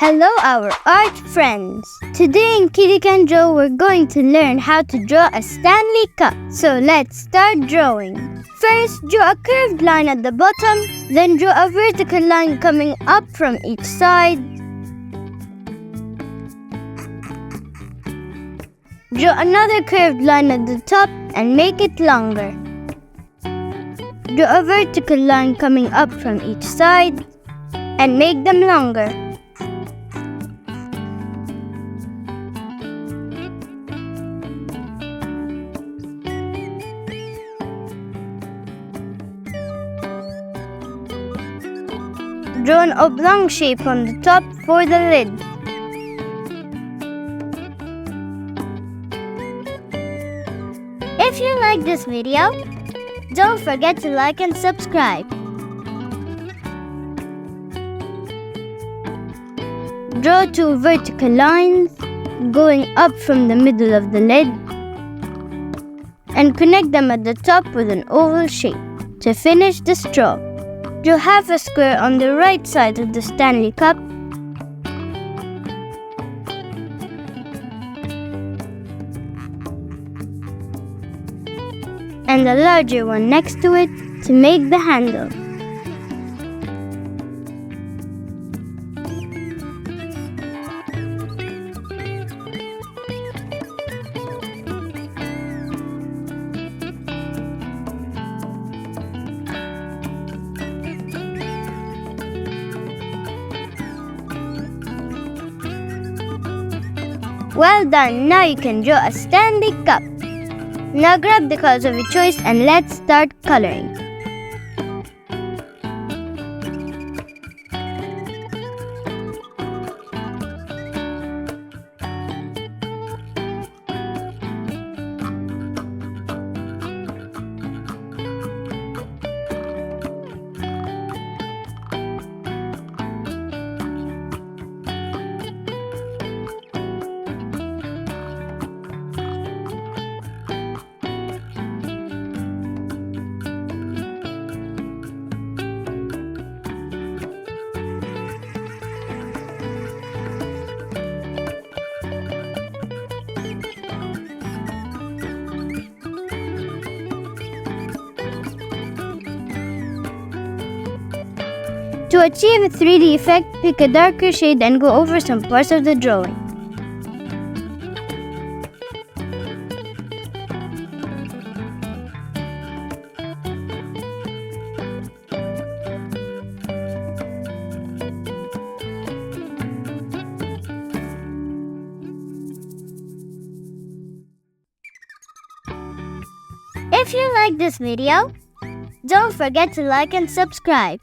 Hello, our art friends! Today in Kitty Can Draw, we're going to learn how to draw a Stanley Cup. So let's start drawing. First, draw a curved line at the bottom, then draw a vertical line coming up from each side. Draw another curved line at the top and make it longer. Draw a vertical line coming up from each side and make them longer. Draw an oblong shape on the top for the lid. If you like this video, don't forget to like and subscribe. Draw two vertical lines going up from the middle of the lid and connect them at the top with an oval shape. To finish the straw, draw half a square on the right side of the Stanley Cup and a larger one next to it to make the handle. Well done! Now you can draw a Stanley Cup. Now grab the colors of your choice and let's start coloring. To achieve a 3D effect, pick a darker shade and go over some parts of the drawing. If you like this video, don't forget to like and subscribe.